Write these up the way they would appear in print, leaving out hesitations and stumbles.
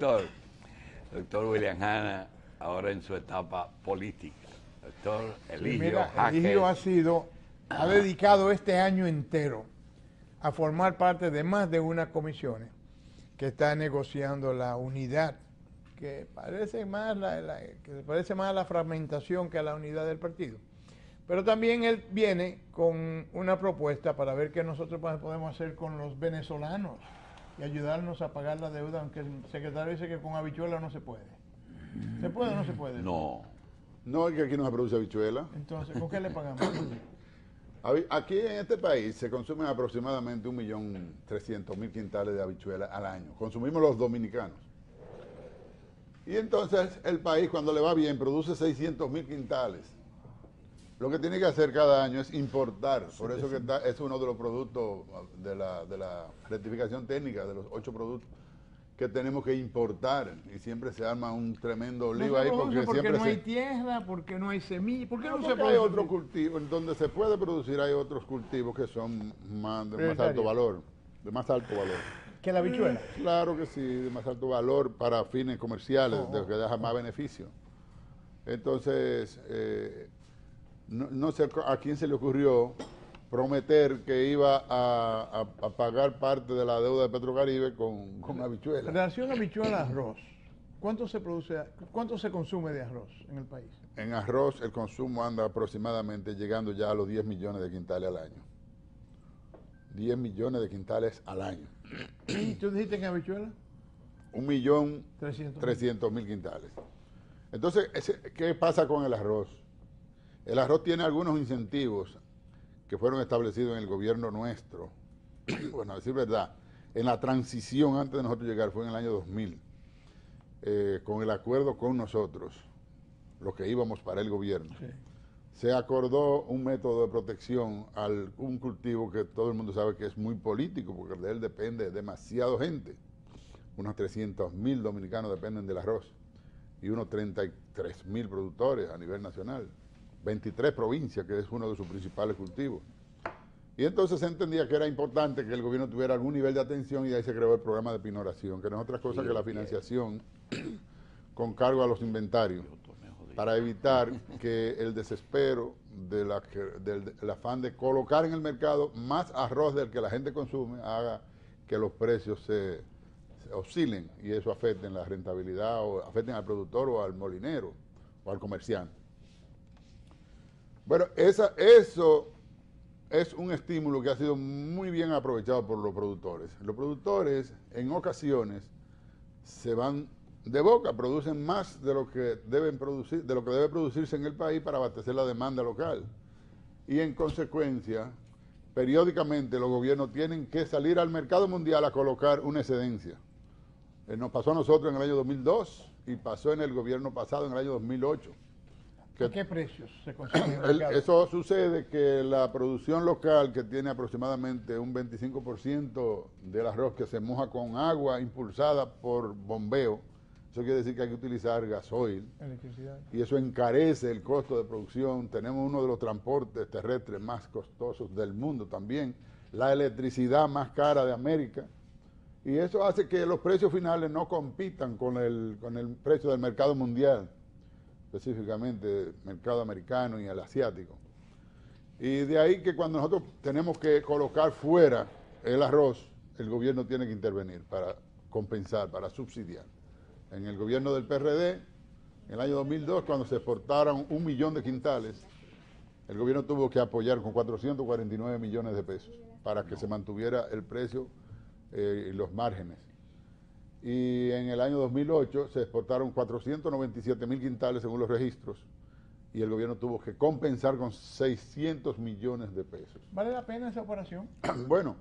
doctor William Hanna, ahora en su etapa política. Doctor Eligio Mira, Jaques. Eligio ha dedicado este año entero a formar parte de más de una comisión que está negociando la unidad, que parece más que parece más a la fragmentación que a la unidad del partido. Pero también él viene con una propuesta para ver qué nosotros podemos hacer con los venezolanos y ayudarnos a pagar la deuda, aunque el secretario dice que con habichuela no se puede. ¿Se puede o no se puede? No. No, es que aquí no se produce habichuela. Entonces, ¿con qué le pagamos? Aquí en este país se consumen aproximadamente 1.300.000 quintales de habichuela al año. Consumimos los dominicanos. Y entonces el país, cuando le va bien, produce 600.000 quintales. Lo que tiene que hacer cada año es importar. Por eso que es uno de los productos de la rectificación técnica, de los 8 productos que tenemos que importar. Y siempre se arma un tremendo lío ahí porque siempre no hay tierra, porque no hay semilla, ¿por qué no se porque puede? hay otro cultivo, en donde se puede producir hay otros cultivos que son de más alto valor, ¿Que la habichuela? Claro que sí, de más alto valor para fines comerciales, de que deja más beneficio. Entonces, no sé a quién se le ocurrió prometer que iba a pagar parte de la deuda de Petrocaribe con habichuela. En relación a habichuela arroz, ¿cuánto se consume de arroz en el país? En arroz el consumo anda aproximadamente llegando ya a los 10 millones de quintales al año. 10 millones de quintales al año. ¿Y tú dijiste en habichuela? 1.300.000 quintales. Entonces, ¿qué pasa con el arroz? El arroz tiene algunos incentivos que fueron establecidos en el gobierno nuestro. Bueno, a decir verdad, en la transición antes de nosotros llegar, fue en el año 2000, con el acuerdo con nosotros, los que íbamos para el gobierno, sí, se acordó un método de protección a un cultivo que todo el mundo sabe que es muy político, porque de él depende demasiado gente. Unos 300.000 dominicanos dependen del arroz y unos 33.000 productores a nivel nacional. 23 provincias, que es uno de sus principales cultivos. Y entonces se entendía que era importante que el gobierno tuviera algún nivel de atención y ahí se creó el programa de pinoración, que no es otra cosa que la financiación con cargo a los inventarios, para evitar que el desespero del afán de colocar en el mercado más arroz del que la gente consume haga que los precios se oscilen y eso afecte en la rentabilidad o afecten al productor o al molinero o al comerciante. Bueno, eso es un estímulo que ha sido muy bien aprovechado por los productores. Los productores en ocasiones se van de boca, producen más de lo que deben producir, de lo que debe producirse en el país para abastecer la demanda local. Y en consecuencia, periódicamente los gobiernos tienen que salir al mercado mundial a colocar una excedencia. Nos pasó a nosotros en el año 2002 y pasó en el gobierno pasado en el año 2008. ¿A qué precios se consume en el mercado? Eso sucede que la producción local, que tiene aproximadamente un 25% del arroz que se moja con agua impulsada por bombeo, eso quiere decir que hay que utilizar gasoil, electricidad, y eso encarece el costo de producción. Tenemos uno de los transportes terrestres más costosos del mundo también, la electricidad más cara de América, y eso hace que los precios finales no compitan con el precio del mercado mundial, específicamente el mercado americano y el asiático. Y de ahí que cuando nosotros tenemos que colocar fuera el arroz, el gobierno tiene que intervenir para compensar, para subsidiar. En el gobierno del PRD, en el año 2002, cuando se exportaron 1 millón de quintales, el gobierno tuvo que apoyar con 449 millones de pesos para que se mantuviera el precio y los márgenes. Y en el año 2008 se exportaron 497.000 quintales según los registros y el gobierno tuvo que compensar con 600 millones de pesos. ¿Vale la pena esa operación? Bueno,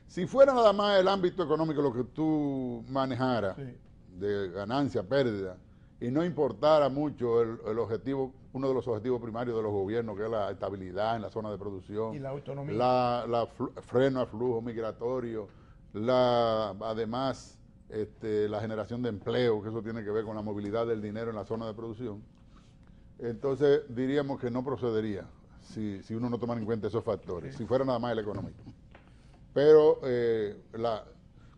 si fuera nada más el ámbito económico lo que tú manejaras, sí, de ganancia, pérdida, y no importara mucho el objetivo, uno de los objetivos primarios de los gobiernos, que es la estabilidad en la zona de producción, y la autonomía, la freno al flujo migratorio, además la generación de empleo, que eso tiene que ver con la movilidad del dinero en la zona de producción, entonces diríamos que no procedería si uno no toma en cuenta esos factores, si fuera nada más el económico. Pero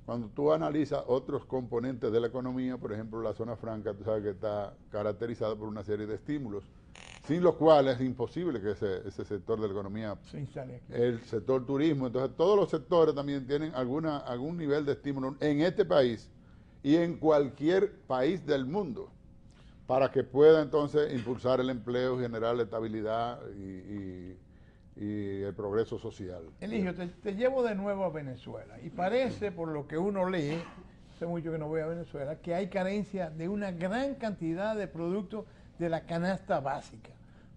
cuando tú analizas otros componentes de la economía, por ejemplo, la zona franca, tú sabes que está caracterizada por una serie de estímulos, sin los cuales es imposible que ese sector de la economía, se instale aquí. el sector turismo, entonces todos los sectores también tienen algún nivel de estímulo en este país y en cualquier país del mundo, para que pueda entonces impulsar el empleo, generar la estabilidad y el progreso social. Eligio, te llevo de nuevo a Venezuela y parece, por lo que uno lee, hace mucho que no voy a Venezuela, que hay carencia de una gran cantidad de productos de la canasta básica,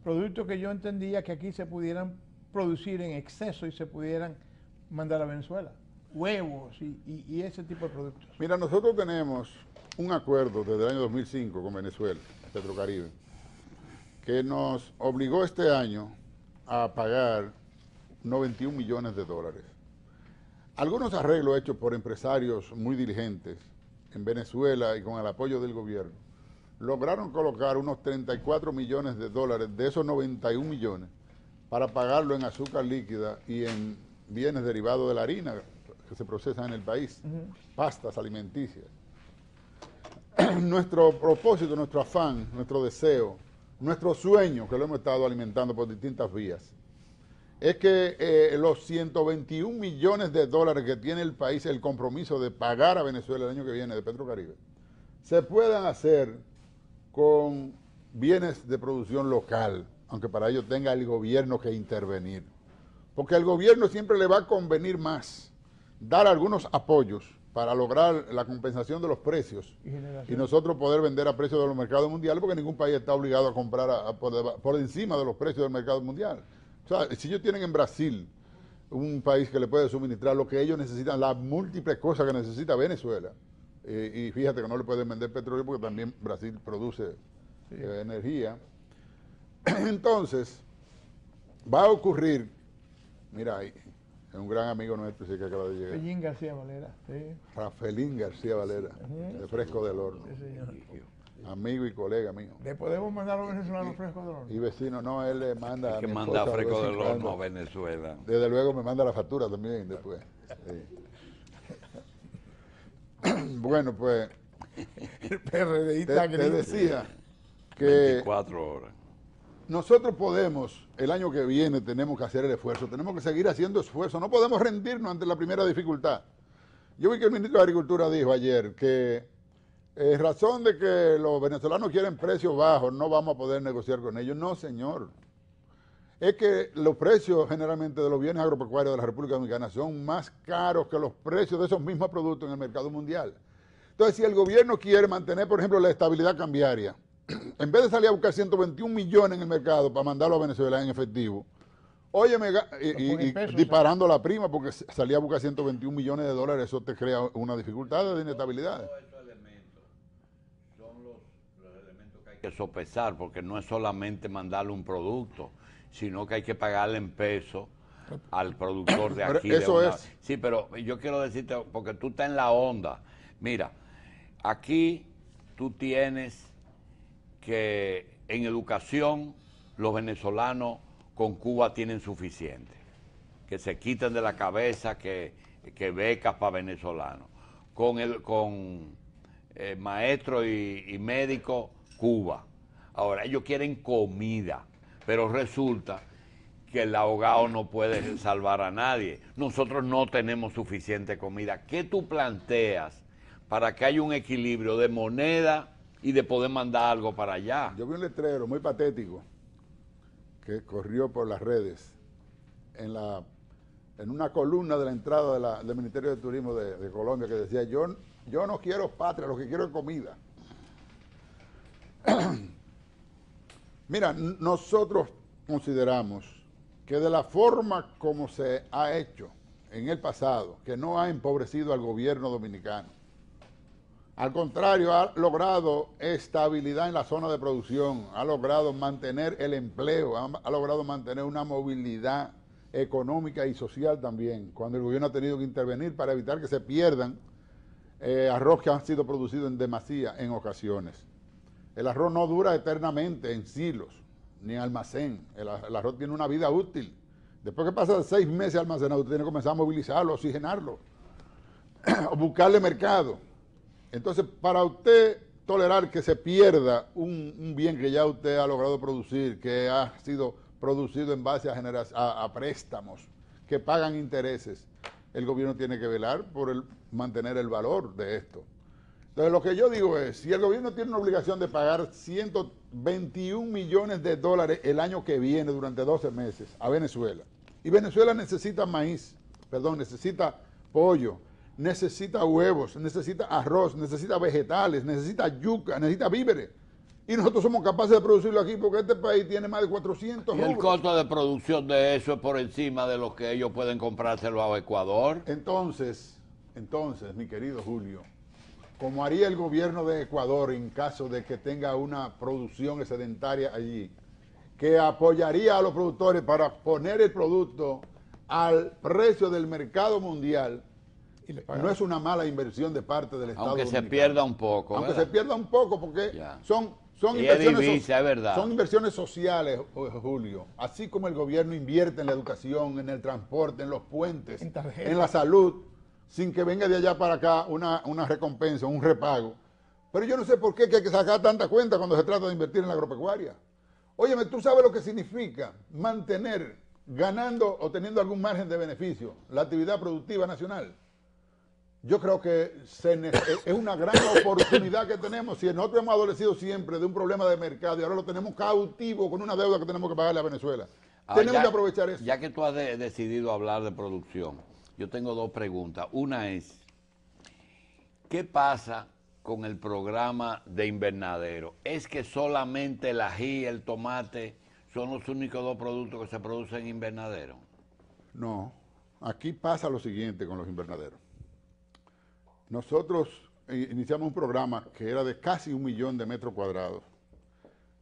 productos que yo entendía que aquí se pudieran producir en exceso y se pudieran mandar a Venezuela, huevos y ese tipo de productos. Mira, nosotros tenemos un acuerdo desde el año 2005 con Venezuela, Petrocaribe, que nos obligó este año a pagar 91 millones de dólares. Algunos arreglos hechos por empresarios muy diligentes en Venezuela y con el apoyo del gobierno lograron colocar unos 34 millones de dólares de esos 91 millones para pagarlo en azúcar líquida y en bienes derivados de la harina que se procesan en el país, pastas alimenticias. Nuestro propósito, nuestro afán, nuestro deseo, nuestro sueño, que lo hemos estado alimentando por distintas vías, es que los 121 millones de dólares que tiene el país, el compromiso de pagar a Venezuela el año que viene de Petrocaribe, se puedan hacer con bienes de producción local, aunque para ello tenga el gobierno que intervenir. Porque al gobierno siempre le va a convenir más dar algunos apoyos para lograr la compensación de los precios y nosotros poder vender a precios de los mercados mundiales, porque ningún país está obligado a comprar por encima de los precios del mercado mundial. O sea, si ellos tienen en Brasil un país que le puede suministrar lo que ellos necesitan, las múltiples cosas que necesita Venezuela, y fíjate que no le pueden vender petróleo porque también Brasil produce energía, entonces va a ocurrir, mira ahí, es un gran amigo nuestro que acaba de llegar. Rafaelín García Valera. Sí. Rafaelín García Valera, de Fresco del Horno. Sí, señor. Amigo y colega mío. ¿Le podemos mandar a los venezolanos frescos del horno? Y vecino, no, él le manda Hay a que mi mandar esposa de Fresco vez en del Horno cuando. a Venezuela. Desde luego me manda la factura también después. Sí. Bueno, pues El PRDista te decía que 24 horas. nosotros podemos, el año que viene tenemos que hacer el esfuerzo, tenemos que seguir haciendo esfuerzo, no podemos rendirnos ante la primera dificultad. Yo vi que el ministro de Agricultura dijo ayer que en razón de que los venezolanos quieren precios bajos, no vamos a poder negociar con ellos. No, señor. Es que los precios generalmente de los bienes agropecuarios de la República Dominicana son más caros que los precios de esos mismos productos en el mercado mundial. Entonces, si el gobierno quiere mantener, por ejemplo, la estabilidad cambiaria, en vez de salir a buscar 121 millones en el mercado para mandarlo a Venezuela en efectivo, óyeme, y disparando la prima, porque salía a buscar 121 millones de dólares, eso te crea una dificultad de inestabilidad. Todos esos elementos son los elementos que hay que sopesar, porque no es solamente mandarle un producto, sino que hay que pagarle en pesos al productor de aquí. Eso es. Sí, pero yo quiero decirte, porque tú estás en la onda. Mira, aquí tú tienes que en educación los venezolanos con Cuba tienen suficiente, que se quiten de la cabeza que becas para venezolanos. Con maestros y médicos, Cuba. Ahora, ellos quieren comida, pero resulta que el ahogado no puede salvar a nadie. Nosotros no tenemos suficiente comida. ¿Qué tú planteas para que haya un equilibrio de moneda y de poder mandar algo para allá? Yo vi un letrero muy patético que corrió por las redes en una columna de la entrada del Ministerio de Turismo de Colombia, que decía: yo no quiero patria, lo que quiero es comida. Mira, nosotros consideramos que de la forma como se ha hecho en el pasado, que no ha empobrecido al gobierno dominicano, al contrario, ha logrado estabilidad en la zona de producción, ha logrado mantener el empleo, ha logrado mantener una movilidad económica y social también, cuando el gobierno ha tenido que intervenir para evitar que se pierdan arroz que han sido producidos en demasía en ocasiones. El arroz no dura eternamente en silos, ni en almacén. El arroz tiene una vida útil. Después que pasa 6 meses almacenado, usted tiene que comenzar a movilizarlo, a oxigenarlo. buscarle mercado. Entonces, para usted tolerar que se pierda un bien que ya usted ha logrado producir, que ha sido producido en base a préstamos que pagan intereses, el gobierno tiene que velar por mantener el valor de esto. Entonces, lo que yo digo es, si el gobierno tiene una obligación de pagar 121 millones de dólares el año que viene durante 12 meses a Venezuela, y Venezuela necesita necesita pollo, necesita huevos, necesita arroz, necesita vegetales, necesita yuca, necesita víveres. Y nosotros somos capaces de producirlo aquí porque este país tiene más de 400 Y el rubros. costo de producción de eso es por encima de lo que ellos pueden comprárselo a Ecuador. Entonces, mi querido Julio, como haría el gobierno de Ecuador en caso de que tenga una producción excedentaria allí, que apoyaría a los productores para poner el producto al precio del mercado mundial, no es una mala inversión de parte del Estado Aunque se dominicano. pierda un poco. Aunque ¿verdad? se pierda un poco, porque Ya. son Y inversiones, es divisa, es verdad. son inversiones sociales, Julio. Así como el gobierno invierte en la educación, en el transporte, en los puentes, En tarjetas. en la salud, sin que venga de allá para acá una recompensa, un repago. Pero yo no sé por qué que hay que sacar tanta cuenta cuando se trata de invertir en la agropecuaria. Óyeme, tú sabes lo que significa mantener, ganando o teniendo algún margen de beneficio, la actividad productiva nacional. Yo creo que es una gran oportunidad que tenemos. Si nosotros hemos adolecido siempre de un problema de mercado y ahora lo tenemos cautivo con una deuda que tenemos que pagarle a Venezuela, tenemos que aprovechar eso. Ya que tú has decidido hablar de producción, yo tengo dos preguntas. Una es, ¿qué pasa con el programa de invernadero? ¿Es que solamente el ají y el tomate son los únicos dos productos que se producen en invernadero? No, aquí pasa lo siguiente con los invernaderos. Nosotros iniciamos un programa que era de casi 1 millón de metros cuadrados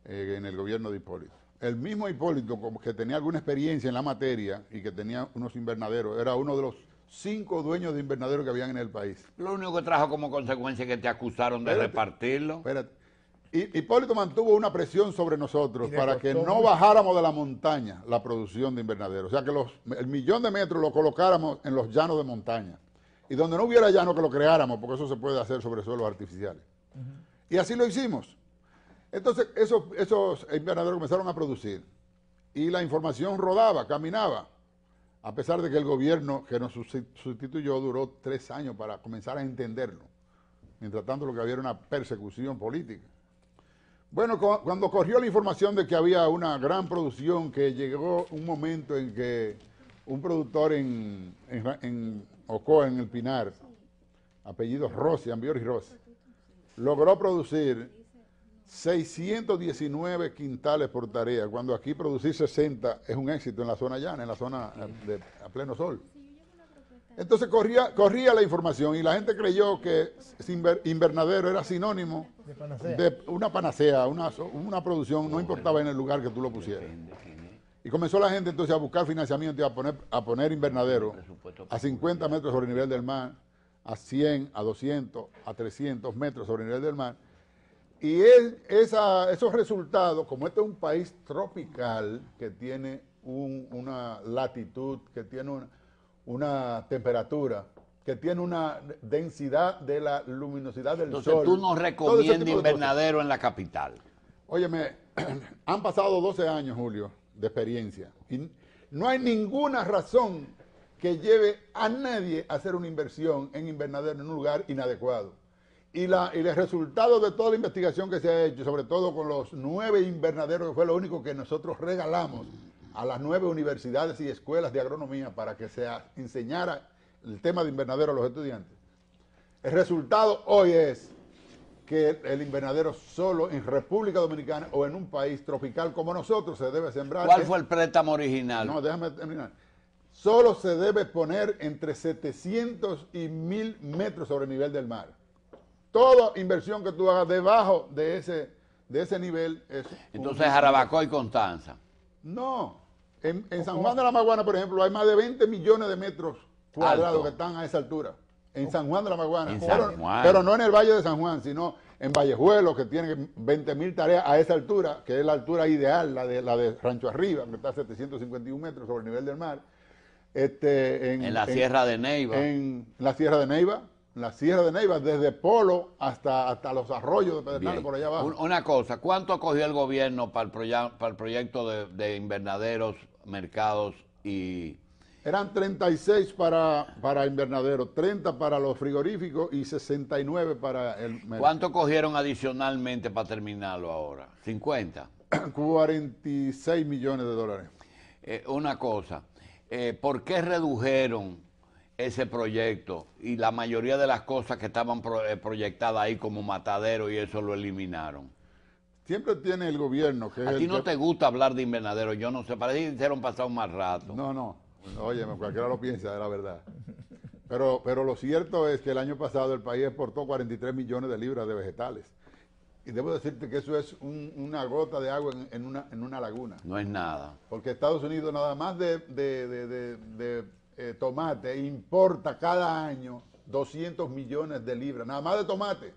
en el gobierno de Hipólito. El mismo Hipólito, como que tenía alguna experiencia en la materia y que tenía unos invernaderos, era uno de los 5 dueños de invernaderos que habían en el país. Lo único que trajo como consecuencia es que te acusaron de repartirlo. Espérate. Hipólito mantuvo una presión sobre nosotros Y le para que costó no mucho. bajáramos de la montaña la producción de invernaderos. O sea, que el 1 millón de metros lo colocáramos en los llanos de montaña. Y donde no hubiera llano que lo creáramos, porque eso se puede hacer sobre suelos artificiales. Y así lo hicimos. Entonces, esos invernaderos comenzaron a producir. Y la información rodaba, caminaba. A pesar de que el gobierno que nos sustituyó duró 3 años para comenzar a entenderlo. Mientras tanto, lo que había era una persecución política. Bueno, cuando corrió la información de que había una gran producción, que llegó un momento en que un productor en Ocoa, en el Pinar, apellido Rossi, Ambiori Rossi, logró producir 619 quintales por tarea, cuando aquí producir 60 es un éxito en la zona llana, en la zona a pleno sol. Entonces corría la información y la gente creyó que invernadero era sinónimo De panacea. de una panacea, una producción, no importaba en el lugar que tú lo pusieras. Y comenzó la gente entonces a buscar financiamiento y a poner invernadero a 50 metros sobre el nivel del mar, a 100, a 200, a 300 metros sobre el nivel del mar. Y esos resultados, como este es un país tropical que tiene una latitud, que tiene una temperatura, que tiene una densidad de la luminosidad del Entonces sol. tú no todo ese recomiendas tipo de cosas. invernadero en la capital. Óyeme, han pasado 12 años, Julio, de experiencia. Y no hay ninguna razón que lleve a nadie a hacer una inversión en invernadero en un lugar inadecuado. Y el resultado de toda la investigación que se ha hecho, sobre todo con los 9 invernaderos, que fue lo único que nosotros regalamos a las 9 universidades y escuelas de agronomía para que se enseñara el tema de invernadero a los estudiantes. El resultado hoy es que el invernadero solo en República Dominicana o en un país tropical como nosotros se debe sembrar. ¿Cuál fue el préstamo original? No, déjame terminar. Solo se debe poner entre 700 y 1000 metros sobre el nivel del mar. Toda inversión que tú hagas debajo de ese nivel es... Entonces Jarabacoa y Constanza. No. En San Juan de la Maguana, por ejemplo, hay más de 20 millones de metros cuadrados Alto. que están a esa altura. En San Juan de la Maguana. En San Juan. Pero no en el Valle de San Juan, sino en Vallejuelo, que tiene 20.000 tareas a esa altura, que es la altura ideal, la de Rancho Arriba, que está a 751 metros sobre el nivel del mar. En la Sierra de Neiva. En la Sierra de Neiva, la Sierra de Neiva, desde Polo hasta los arroyos de Pedernales, Bien. por allá abajo. Una cosa, ¿cuánto cogió el gobierno para el proyecto de invernaderos, mercados y... Eran 36 para invernadero, 30 para los frigoríficos y 69 para el mercado. ¿Cuánto cogieron adicionalmente para terminarlo ahora? ¿50? 46 millones de dólares. Una cosa, ¿por qué redujeron ese proyecto y la mayoría de las cosas que estaban proyectadas ahí como matadero y eso lo eliminaron? Siempre tiene el gobierno que es ¿A ti el no que- te gusta hablar de invernadero? Yo no sé, parece que hicieron pasar un mal rato. No, oye, cualquiera lo piensa, es la verdad. Pero lo cierto es que el año pasado el país exportó 43 millones de libras de vegetales. Y debo decirte que eso es una gota de agua en una laguna. No es nada. Porque Estados Unidos nada más de tomate importa cada año 200 millones de libras, nada más de tomate.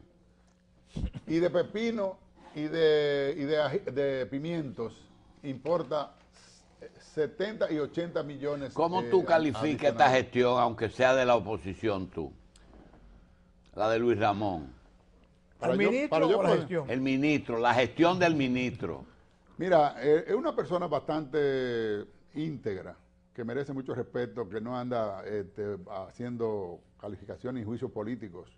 Y de pepino y de pimientos importa 70 y 80 millones. ¿Cómo tú calificas esta adicionales. gestión, aunque sea de la oposición tú? La de Luis Ramón. Para ¿El yo- ministro para yo o la poder- gestión? El ministro, la gestión del ministro. Mira, es una persona bastante íntegra, que merece mucho respeto, que no anda haciendo calificaciones y juicios políticos,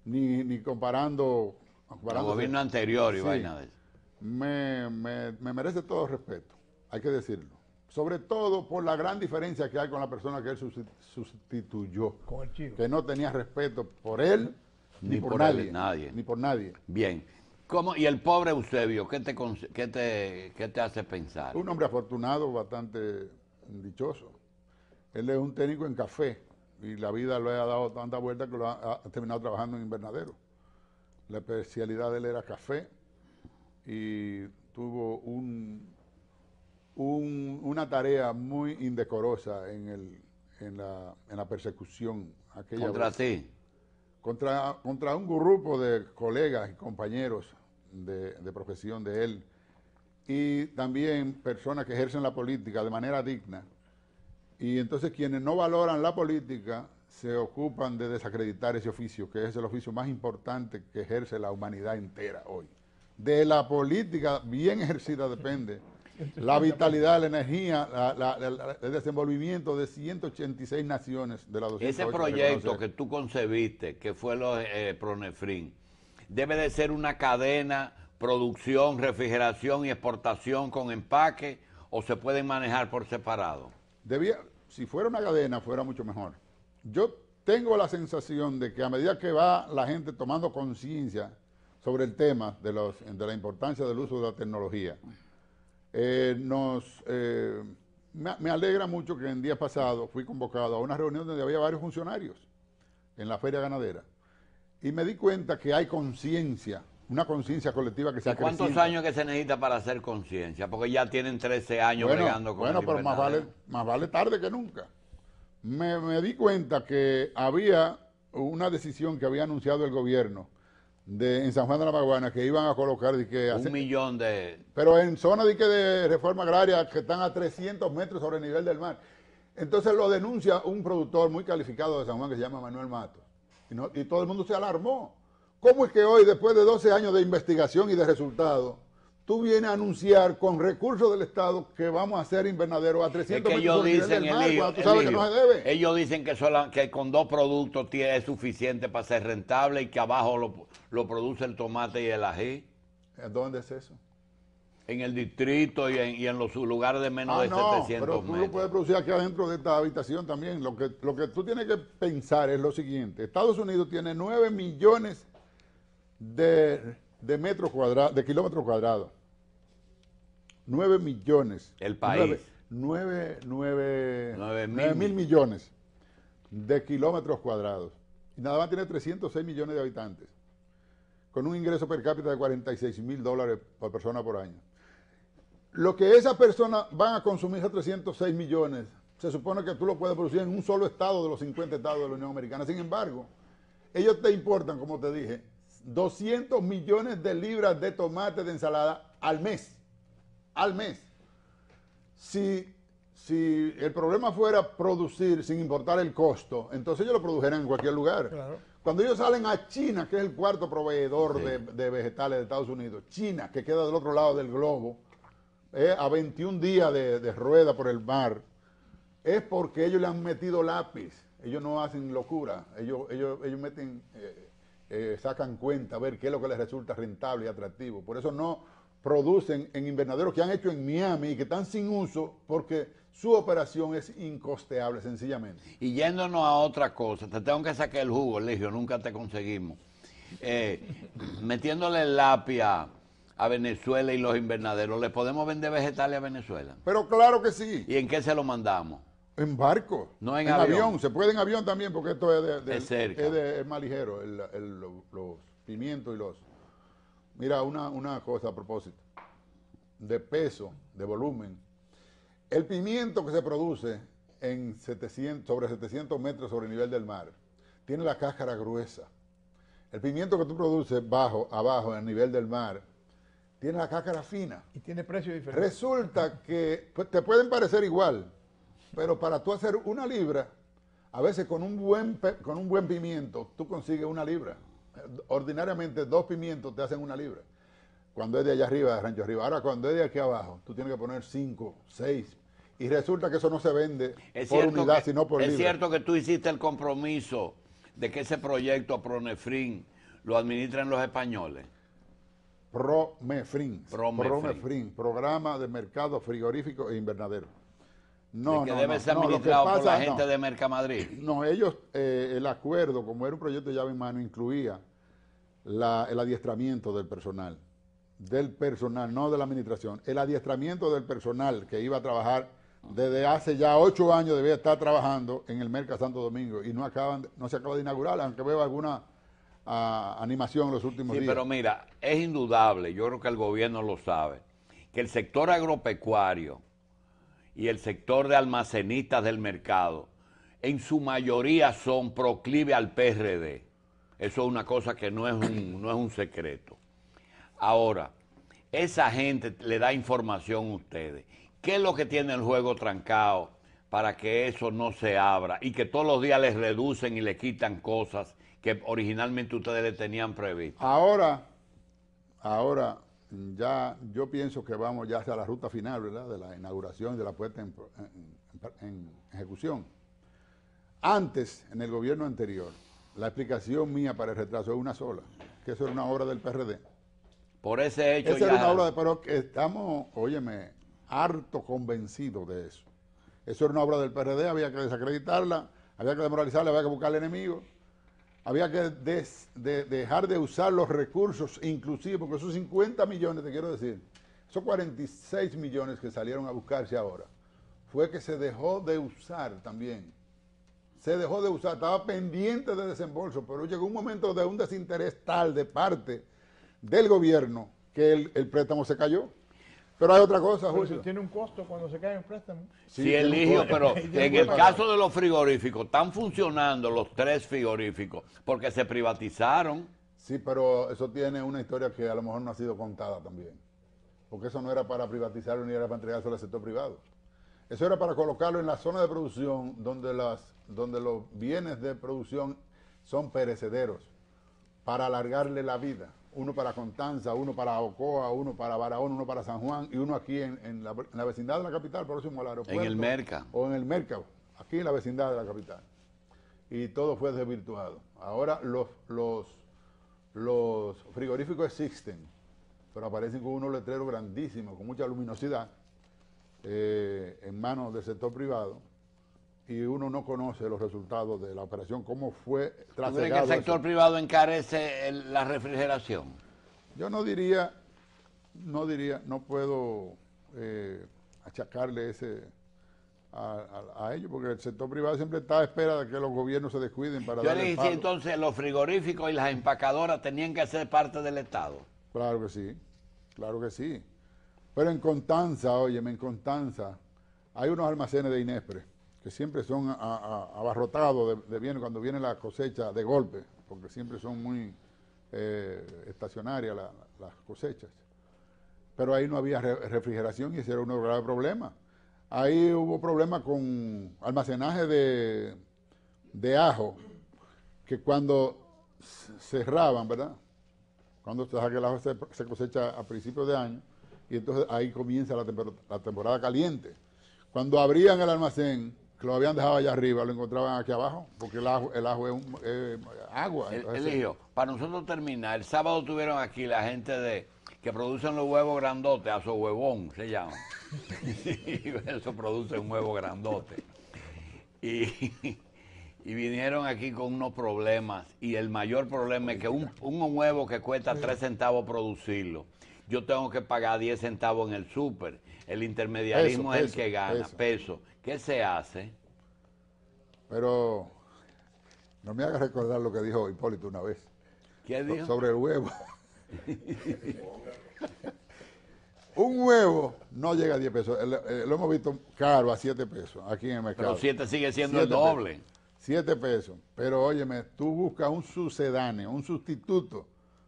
ni comparando. El comparándose. gobierno anterior y Sí. vaina de eso. Me merece todo respeto, hay que decirlo. Sobre todo por la gran diferencia que hay con la persona que él sustituyó, Con el chino. que no tenía respeto por él ni por él, nadie. Ni por nadie. Bien. ¿Cómo? Y el pobre Eusebio, ¿qué te hace pensar? Un hombre afortunado, bastante dichoso. Él es un técnico en café y la vida le ha dado tanta vuelta que ha terminado trabajando en invernadero. La especialidad de él era café y tuvo una tarea muy indecorosa en la persecución aquella Contra vez. ti. Contra un grupo de colegas y compañeros de profesión de él y también personas que ejercen la política de manera digna. Y entonces quienes no valoran la política se ocupan de desacreditar ese oficio, que es el oficio más importante que ejerce la humanidad entera hoy. De la política bien ejercida depende la vitalidad, la energía, el desenvolvimiento de 186 naciones de las 208 Ese que proyecto reconoce. que tú concebiste, que fue los Pronefrin, debe de ser una cadena, producción, refrigeración y exportación con empaque, o se pueden manejar por separado. Si fuera una cadena, fuera mucho mejor. Yo tengo la sensación de que a medida que va la gente tomando conciencia sobre el tema de la importancia del uso de la tecnología, me alegra mucho que en días pasados fui convocado a una reunión donde había varios funcionarios en la feria ganadera y me di cuenta que hay conciencia, una conciencia colectiva que se ¿Y cuántos acrecienta. años que se necesita para hacer conciencia? Porque ya tienen 13 años bregando con Bueno, el pero invernadero. más vale tarde que nunca. Me di cuenta que había una decisión que había anunciado el gobierno en San Juan de la Maguana que iban a colocar Un millón de... pero en zonas de reforma agraria que están a 300 metros sobre el nivel del mar. Entonces lo denuncia un productor muy calificado de San Juan que se llama Manuel Matos. Y todo el mundo se alarmó. ¿Cómo es que hoy, después de 12 años de investigación y de resultados, tú vienes a anunciar con recursos del Estado que vamos a hacer invernadero a 300 Es que metros ellos sobre el nivel dicen, del mar, Elío, cuando tú sabes que no se debe? ellos dicen que con 2 productos es suficiente para ser rentable y que abajo lo produce el tomate y el ají. ¿Dónde es eso? En el distrito y en los lugares de menos de 700 pero tú lo metros. puedes producir aquí adentro de esta habitación también. Lo que tú tienes que pensar es lo siguiente. Estados Unidos tiene 9 millones de metros cuadrados, de kilómetros cuadrados. 9 millones. El país. 9 9.000 mil millones de kilómetros cuadrados. Y nada más tiene 306 millones de habitantes, con un ingreso per cápita de $46,000 por persona por año. Lo que esas personas van a consumir esos 306 millones, se supone que tú lo puedes producir en un solo estado de los 50 estados de la Unión Americana. Sin embargo, ellos te importan, como te dije, 200 millones de libras de tomate de ensalada al mes. Al mes. Si el problema fuera producir sin importar el costo, entonces ellos lo produjeran en cualquier lugar. Claro. Cuando ellos salen a China, que es el cuarto proveedor de vegetales de Estados Unidos, China, que queda del otro lado del globo, a 21 días de rueda por el mar, es porque ellos le han metido lápiz. Ellos no hacen locura. Ellos meten, sacan cuenta a ver qué es lo que les resulta rentable y atractivo. Por eso no producen en invernaderos que han hecho en Miami y que están sin uso, porque su operación es incosteable, sencillamente. Y yéndonos a otra cosa, te tengo que sacar el jugo, Eligio, nunca te conseguimos. Metiéndole el lápiz a Venezuela y los invernaderos, ¿le podemos vender vegetales a Venezuela? Pero claro que sí. ¿Y en qué se lo mandamos? En barco. No en avión. Se puede en avión también, porque esto es cerca. Es más ligero, los pimientos y los... Mira, una cosa a propósito, de peso, de volumen. El pimiento que se produce en sobre 700 metros sobre el nivel del mar tiene la cáscara gruesa. El pimiento que tú produces abajo, en el nivel del mar, tiene la cáscara fina. Y tiene precio diferente. Resulta que te pueden parecer igual, pero para tú hacer una libra, a veces con un buen pimiento, tú consigues una libra. Ordinariamente 2 pimientos te hacen una libra. Cuando es de allá arriba, de Rancho Arriba. Ahora, cuando es de aquí abajo, tú tienes que poner 5, 6. Y resulta que eso no se vende por unidad, sino por libra. Es cierto que tú hiciste el compromiso de que ese proyecto Pronefrin lo administran los españoles. Promefrin, Programa de Mercado Frigorífico e Invernadero. No, que debe ser administrado por la gente de Mercamadrid. No, ellos, el acuerdo, como era un proyecto de llave en mano, incluía el adiestramiento del personal, no de la administración, el adiestramiento del personal que iba a trabajar desde hace ya 8 años, debía estar trabajando en el Merca Santo Domingo y no se acaba de inaugurar, aunque veo alguna animación en los últimos días. Sí, pero mira, es indudable, yo creo que el gobierno lo sabe, que el sector agropecuario y el sector de almacenistas del mercado, en su mayoría son proclive al PRD. Eso es una cosa que no es un secreto. Ahora, esa gente le da información a ustedes. ¿Qué es lo que tiene el juego trancado para que eso no se abra y que todos los días les reducen y le quitan cosas que originalmente ustedes le tenían previsto? Ahora, ya yo pienso que vamos ya hacia la ruta final, ¿verdad? De la inauguración, de la puesta en ejecución. Antes, en el gobierno anterior, la explicación mía para el retraso es una sola, que eso era una obra del PRD. Por ese hecho Esa era una obra pero estamos, óyeme, harto convencidos de eso. Eso era una obra del PRD, había que desacreditarla, había que demoralizarla, había que buscarle enemigos. Había que dejar de usar los recursos, inclusive, porque esos 50 millones, te quiero decir, esos 46 millones que salieron a buscarse ahora, fue que se dejó de usar también. Se dejó de usar, estaba pendiente de desembolso, pero llegó un momento de un desinterés tal de parte del gobierno que el préstamo se cayó. Pero hay otra cosa, Julio. Tiene un costo cuando se cae el préstamo. Sí, Eligio, pero en el caso de los frigoríficos, están funcionando los 3 frigoríficos porque se privatizaron. Sí, pero eso tiene una historia que a lo mejor no ha sido contada también. Porque eso no era para privatizarlo ni era para entregárselo al sector privado. Eso era para colocarlo en la zona de producción donde los bienes de producción son perecederos, para alargarle la vida. Uno para Constanza, uno para Ocoa, uno para Barahona, uno para San Juan y uno aquí en la vecindad de la capital, próximo al aeropuerto. En el Merca. O en el Merca, aquí en la vecindad de la capital. Y todo fue desvirtuado. Ahora los frigoríficos existen, pero aparecen con unos letreros grandísimos, con mucha luminosidad, en manos del sector privado, y uno no conoce los resultados de la operación, cómo fue trasegado. ¿Tú crees que el sector privado encarece la refrigeración? Yo no puedo achacarle a ellos, porque el sector privado siempre está a espera de que los gobiernos se descuiden para Yo le dije, entonces los frigoríficos y las empacadoras tenían que ser parte del Estado. Claro que sí. Pero en Constanza, óyeme, hay unos almacenes de Inespre que siempre son abarrotados de bienes cuando viene la cosecha de golpe, porque siempre son muy estacionarias las cosechas. Pero ahí no había refrigeración y ese era uno de los graves problemas. Ahí hubo problemas con almacenaje de ajo, que cuando cerraban, ¿verdad? Cuando el ajo se cosecha a principios de año, y entonces ahí comienza la temporada caliente. Cuando abrían el almacén, que lo habían dejado allá arriba, lo encontraban aquí abajo, porque el ajo es agua. Elijo, para nosotros terminar, el sábado tuvieron aquí la gente que producen los huevos grandotes, aso huevón se llama. Eso produce un huevo grandote. Y vinieron aquí con unos problemas, y el mayor problema es que un huevo que cuesta 3 centavos producirlo, yo tengo que pagar 10 centavos en el súper. El intermediarismo es el que gana, peso. ¿Qué se hace? Pero no me hagas recordar lo que dijo Hipólito una vez. ¿Qué dijo? Sobre el huevo. Un huevo no llega a 10 pesos. Lo hemos visto caro a 7 pesos aquí en el mercado. Pero 7 sigue siendo el doble. 7 pesos. Pero óyeme, tú buscas un sucedáneo, un sustituto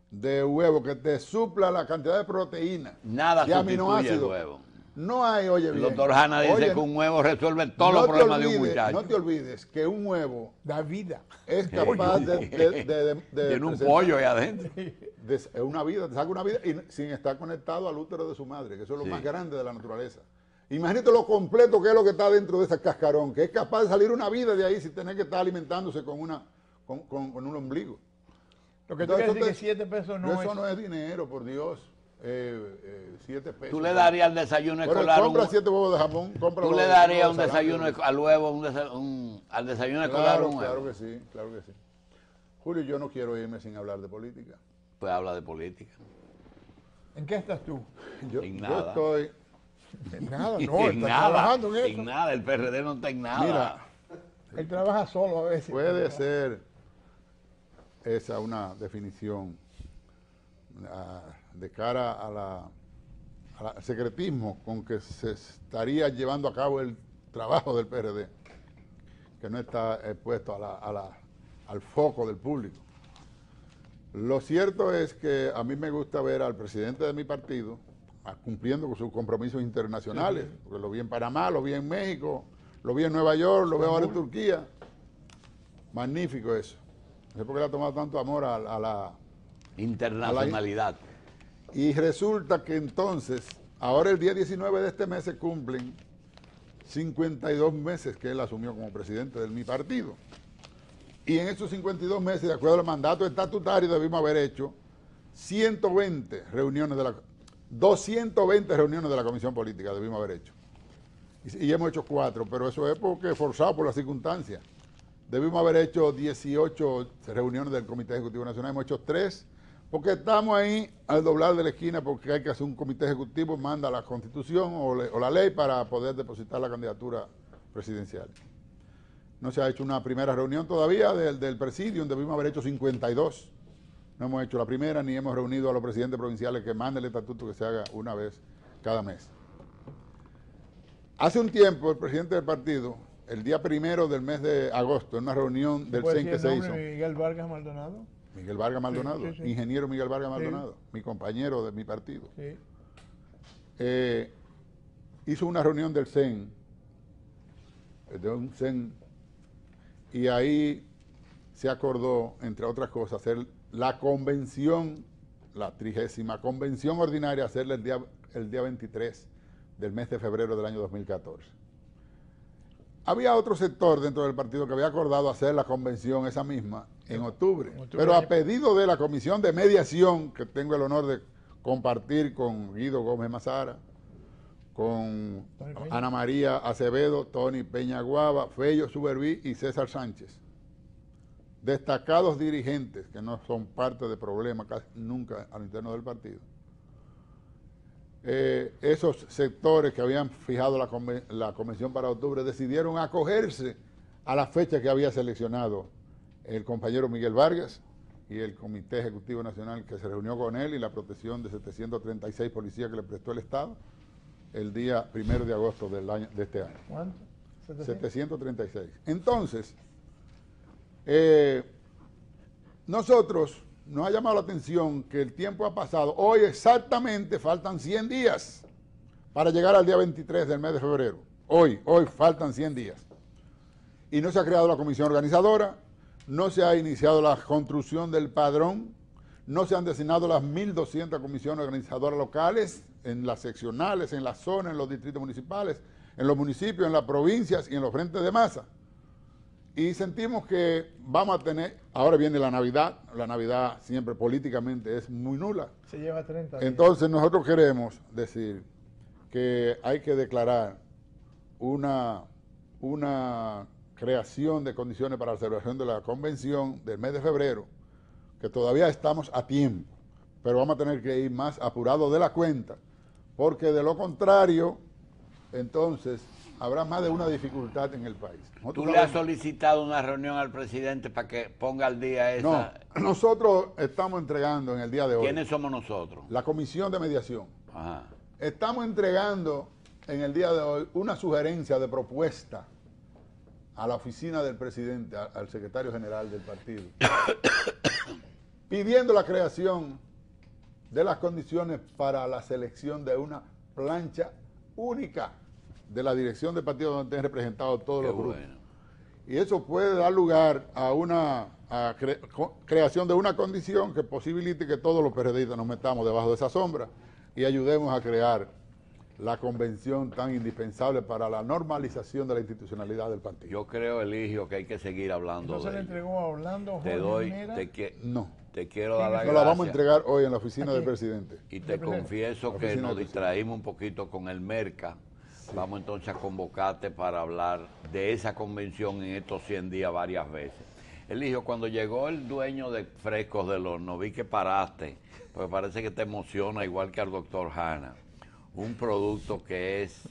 de huevo que te supla la cantidad de proteína. Nada sustituye el huevo. No hay, oye bien. El doctor Hanna dice que un huevo resuelve todos los problemas de un muchacho. No te olvides que un huevo da vida. Es capaz de tiene un pollo ahí adentro. Es una vida, te saca una vida y sin estar conectado al útero de su madre, que eso es lo más grande de la naturaleza. Imagínate lo completo que es lo que está dentro de ese cascarón, que es capaz de salir una vida de ahí sin tener que estar alimentándose con un ombligo. Lo que tú quieres decir que 7 pesos no es... Eso no es dinero, por Dios. 7 pesos. ¿Tú le darías al desayuno escolar compra 7 huevos de jamón, ¿Tú le darías un desayuno al huevo, al desayuno escolar un huevo? Claro que sí, claro que sí. Julio, yo no quiero irme sin hablar de política. Pues habla de política. ¿En qué estás tú? En nada. Yo estoy... En nada, no, en está nada, trabajando en eso. en nada, el PRD no está en nada. Mira, él trabaja solo a veces. Puede ser esa una definición de cara al secretismo con que se estaría llevando a cabo el trabajo del PRD, que no está expuesto al foco del público. Lo cierto es que a mí me gusta ver al presidente de mi partido cumpliendo con sus compromisos internacionales, porque lo vi en Panamá, lo vi en México, lo vi en Nueva York, lo veo ahora en Turquía. Magnífico eso. No sé por qué le ha tomado tanto amor a la internacionalidad. Y resulta que entonces, ahora el día 19 de este mes se cumplen 52 meses que él asumió como presidente de mi partido. Y en esos 52 meses, de acuerdo al mandato estatutario, debimos haber hecho 220 reuniones de la Comisión Política, debimos haber hecho. Y hemos hecho 4, pero eso es porque forzado por las circunstancias. Debimos haber hecho 18 reuniones del Comité Ejecutivo Nacional, hemos hecho 3, porque estamos ahí al doblar de la esquina, porque hay que hacer un comité ejecutivo, manda la Constitución o la ley para poder depositar la candidatura presidencial. No se ha hecho una primera reunión todavía del presidium, debimos haber hecho 52. No hemos hecho la primera, ni hemos reunido a los presidentes provinciales que manden el estatuto que se haga una vez cada mes. Hace un tiempo, el presidente del partido, el día 1 del mes de agosto, en una reunión del CEN que se hizo. ¿Miguel Vargas Maldonado? Miguel Vargas Maldonado, sí. Ingeniero Miguel Vargas Maldonado, mi compañero de mi partido. Sí. Hizo una reunión del CEN, de un CEN, y ahí se acordó, entre otras cosas, hacer la convención, la 30ª convención ordinaria, hacerla el día 23 del mes de febrero del año 2014. Había otro sector dentro del partido que había acordado hacer la convención esa misma en octubre, pero a pedido de la Comisión de Mediación, que tengo el honor de compartir con Guido Gómez Mazara, con Ana María Acevedo, Tony Peña Guava, Fello Suberví y César Sánchez. Destacados dirigentes que no son parte de problemas casi nunca al interno del partido. Esos sectores que habían fijado la convención para octubre decidieron acogerse a la fecha que había seleccionado el compañero Miguel Vargas y el Comité Ejecutivo Nacional que se reunió con él y la protección de 736 policías que le prestó el Estado el día 1 de agosto de este año. ¿Cuánto? 736. Entonces, nosotros nos ha llamado la atención que el tiempo ha pasado. Hoy exactamente faltan 100 días para llegar al día 23 del mes de febrero. Hoy faltan 100 días. Y no se ha creado la comisión organizadora, no se ha iniciado la construcción del padrón, no se han designado las 1.200 comisiones organizadoras locales, en las seccionales, en las zonas, en los distritos municipales, en los municipios, en las provincias y en los frentes de masa. Y sentimos que vamos a tener, ahora viene la Navidad siempre políticamente es muy nula. Se lleva 30 días. Entonces nosotros queremos decir que hay que declarar una creación de condiciones para la celebración de la convención del mes de febrero, que todavía estamos a tiempo, pero vamos a tener que ir más apurados de la cuenta, porque de lo contrario, entonces habrá más de una dificultad en el país. ¿Tú le has solicitado una reunión al presidente para que ponga al día esa? No, nosotros estamos entregando en el día de hoy. ¿Quiénes somos nosotros? La Comisión de Mediación. Ajá. Estamos entregando en el día de hoy una sugerencia de propuesta a la oficina del presidente, al secretario general del partido, pidiendo la creación de las condiciones para la selección de una plancha única de la dirección del partido donde estén representados todos los grupos. Bueno. Y eso puede dar lugar a una creación de una condición que posibilite que todos los PRDistas nos metamos debajo de esa sombra y ayudemos a crear la convención tan indispensable para la normalización de la institucionalidad del partido. Yo creo, Eligio, que hay que seguir hablando. ¿No se le entregó a Orlando Te doy, no. Te quiero dar las gracias. La vamos a entregar hoy en la oficina del presidente. Y te confieso que nos distraímos un poquito con el Merca. Sí. Vamos entonces a convocarte para hablar de esa convención en estos 100 días varias veces. Eligio, cuando llegó el dueño de Frescos del Horno, vi que paraste, porque parece que te emociona igual que al doctor Hanna. Un producto que es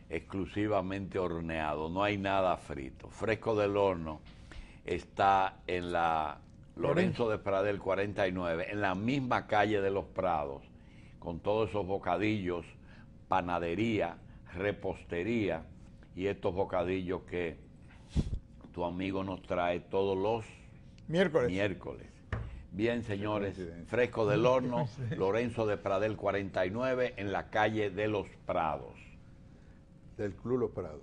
exclusivamente horneado, no hay nada frito. Fresco del Horno está en la Lorenzo de Pradel 49, en la misma calle de Los Prados, con todos esos bocadillos, panadería, repostería y estos bocadillos que tu amigo nos trae todos los miércoles. Bien, señores, Fresco del Horno, Lorenzo de Pradel 49, en la calle de Los Prados. Del Club Los Prados.